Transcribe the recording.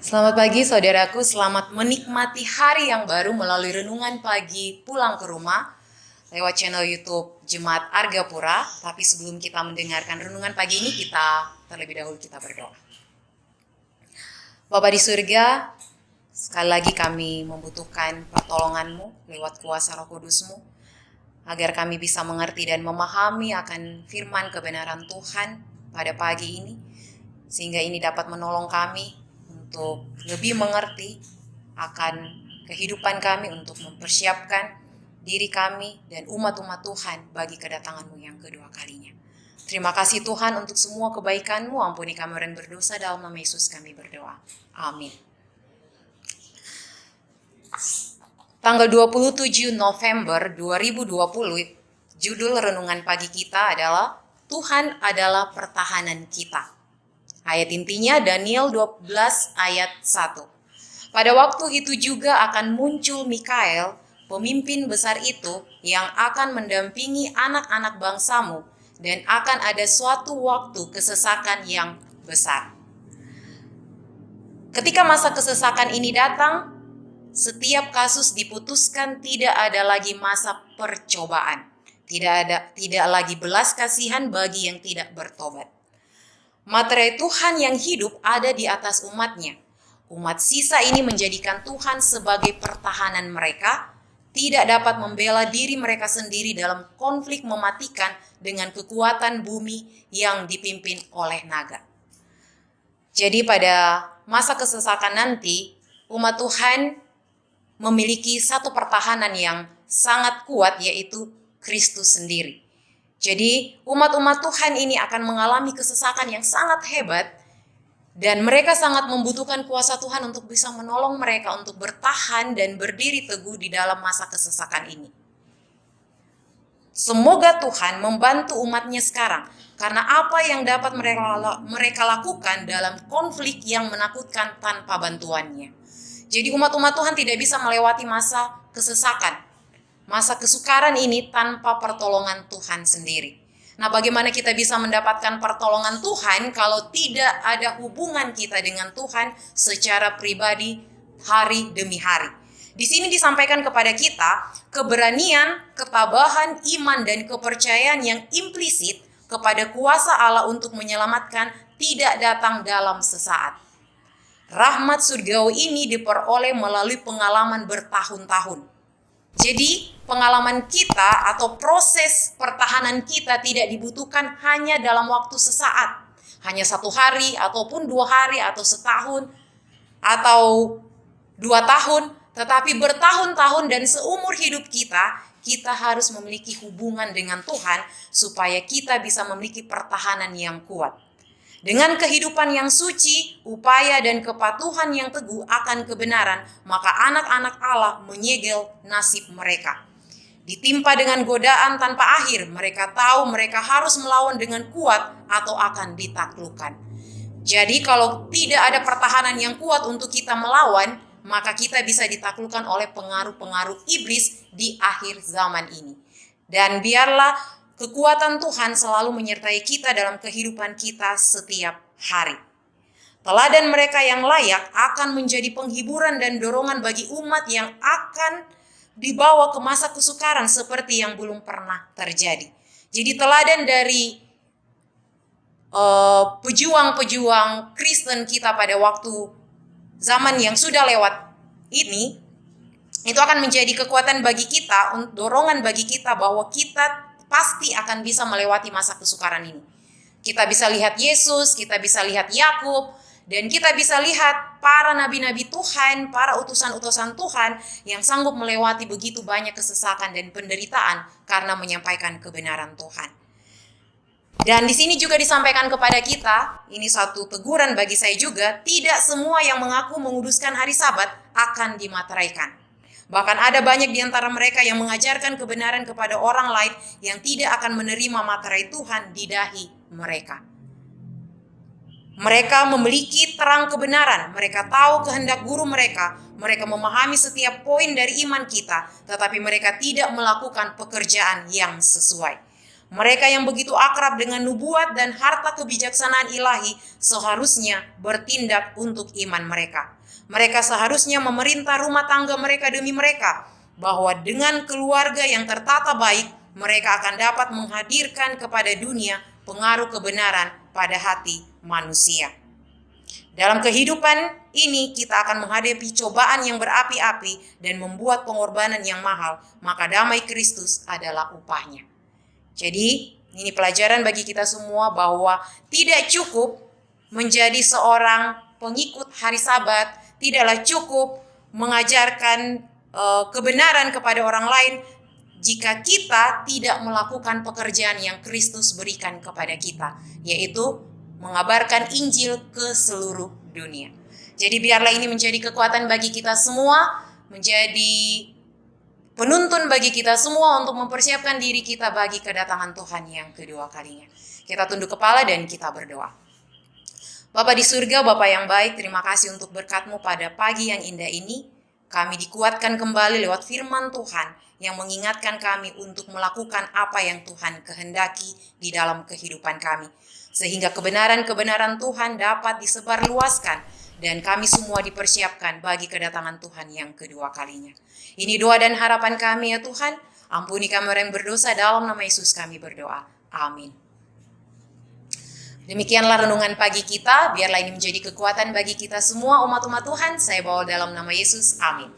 Selamat pagi saudaraku, selamat menikmati hari yang baru melalui renungan pagi pulang ke rumah lewat channel YouTube Jemaat Argapura. Tapi sebelum kita mendengarkan renungan pagi ini, terlebih dahulu kita berdoa. Bapa di surga, sekali lagi kami membutuhkan pertolongan-Mu lewat kuasa Roh Kudus-Mu, agar kami bisa mengerti dan memahami akan firman kebenaran Tuhan pada pagi ini, sehingga ini dapat menolong kami untuk lebih mengerti akan kehidupan kami, untuk mempersiapkan diri kami dan umat-umat Tuhan bagi kedatangan-Mu yang kedua kalinya. Terima kasih Tuhan untuk semua kebaikan-Mu, ampuni kami orang berdosa, dalam nama Yesus kami berdoa. Amin. Tanggal 27 November 2020, judul renungan pagi kita adalah Tuhan adalah pertahanan kita. Ayat intinya Daniel 12 ayat 1. Pada waktu itu juga akan muncul Mikael, pemimpin besar itu, yang akan mendampingi anak-anak bangsamu, dan akan ada suatu waktu kesesakan yang besar. Ketika masa kesesakan ini datang, setiap kasus diputuskan, tidak ada lagi masa percobaan. Tidak lagi belas kasihan bagi yang tidak bertobat. Materai Tuhan yang hidup ada di atas umatnya. Umat sisa ini menjadikan Tuhan sebagai pertahanan mereka, tidak dapat membela diri mereka sendiri dalam konflik mematikan dengan kekuatan bumi yang dipimpin oleh naga. Jadi pada masa kesesakan nanti, umat Tuhan memiliki satu pertahanan yang sangat kuat, yaitu Kristus sendiri. Jadi umat-umat Tuhan ini akan mengalami kesesakan yang sangat hebat, dan mereka sangat membutuhkan kuasa Tuhan untuk bisa menolong mereka untuk bertahan dan berdiri teguh di dalam masa kesesakan ini. Semoga Tuhan membantu umatnya sekarang, karena apa yang dapat mereka lakukan dalam konflik yang menakutkan tanpa bantuannya. Jadi umat-umat Tuhan tidak bisa melewati masa kesesakan, masa kesukaran ini tanpa pertolongan Tuhan sendiri. Nah, bagaimana kita bisa mendapatkan pertolongan Tuhan kalau tidak ada hubungan kita dengan Tuhan secara pribadi hari demi hari? Di sini disampaikan kepada kita keberanian, ketabahan, iman, dan kepercayaan yang implisit kepada kuasa Allah untuk menyelamatkan tidak datang dalam sesaat. Rahmat surgawi ini diperoleh melalui pengalaman bertahun-tahun. Jadi pengalaman kita atau proses pertahanan kita tidak dibutuhkan hanya dalam waktu sesaat, hanya 1 hari ataupun 2 hari atau setahun atau 2 tahun, tetapi bertahun-tahun dan seumur hidup kita harus memiliki hubungan dengan Tuhan supaya kita bisa memiliki pertahanan yang kuat. Dengan kehidupan yang suci, upaya dan kepatuhan yang teguh akan kebenaran, maka anak-anak Allah menyegel nasib mereka. Ditimpa dengan godaan tanpa akhir, mereka tahu mereka harus melawan dengan kuat atau akan ditaklukkan. Jadi kalau tidak ada pertahanan yang kuat untuk kita melawan, maka kita bisa ditaklukkan oleh pengaruh-pengaruh iblis di akhir zaman ini. Dan biarlah kekuatan Tuhan selalu menyertai kita dalam kehidupan kita setiap hari. Teladan mereka yang layak akan menjadi penghiburan dan dorongan bagi umat yang akan dibawa ke masa kesukaran seperti yang belum pernah terjadi. Jadi teladan dari pejuang-pejuang Kristen kita pada waktu zaman yang sudah lewat ini, itu akan menjadi kekuatan bagi kita, dorongan bagi kita bahwa kita pasti akan bisa melewati masa kesukaran ini. Kita bisa lihat Yesus, kita bisa lihat Yakub, dan kita bisa lihat para nabi-nabi Tuhan, para utusan-utusan Tuhan yang sanggup melewati begitu banyak kesesakan dan penderitaan karena menyampaikan kebenaran Tuhan. Dan di sini juga disampaikan kepada kita, ini satu teguran bagi saya juga, tidak semua yang mengaku menguduskan hari Sabat akan dimateraikan. Bahkan ada banyak di antara mereka yang mengajarkan kebenaran kepada orang lain yang tidak akan menerima materai Tuhan di dahi mereka. Mereka memiliki terang kebenaran, mereka tahu kehendak guru mereka memahami setiap poin dari iman kita, tetapi mereka tidak melakukan pekerjaan yang sesuai. Mereka yang begitu akrab dengan nubuat dan harta kebijaksanaan ilahi seharusnya bertindak untuk iman mereka. Mereka seharusnya memerintah rumah tangga mereka demi mereka, bahwa dengan keluarga yang tertata baik, mereka akan dapat menghadirkan kepada dunia pengaruh kebenaran pada hati manusia. Dalam kehidupan ini kita akan menghadapi cobaan yang berapi-api dan membuat pengorbanan yang mahal, maka damai Kristus adalah upahnya. Jadi ini pelajaran bagi kita semua bahwa tidak cukup menjadi seorang pengikut hari Sabat, tidaklah cukup mengajarkan kebenaran kepada orang lain jika kita tidak melakukan pekerjaan yang Kristus berikan kepada kita, yaitu mengabarkan Injil ke seluruh dunia. Jadi biarlah ini menjadi kekuatan bagi kita semua, menjadi penuntun bagi kita semua untuk mempersiapkan diri kita bagi kedatangan Tuhan yang kedua kalinya. Kita tunduk kepala dan kita berdoa. Bapa di surga, Bapa yang baik, terima kasih untuk berkat-Mu pada pagi yang indah ini. Kami dikuatkan kembali lewat firman Tuhan yang mengingatkan kami untuk melakukan apa yang Tuhan kehendaki di dalam kehidupan kami. Sehingga kebenaran-kebenaran Tuhan dapat disebarluaskan dan kami semua dipersiapkan bagi kedatangan Tuhan yang kedua kalinya. Ini doa dan harapan kami ya Tuhan. Ampuni kami orang yang berdosa, dalam nama Yesus kami berdoa. Amin. Demikianlah renungan pagi kita, biarlah ini menjadi kekuatan bagi kita semua umat-umat Tuhan. Saya bawa dalam nama Yesus, amin.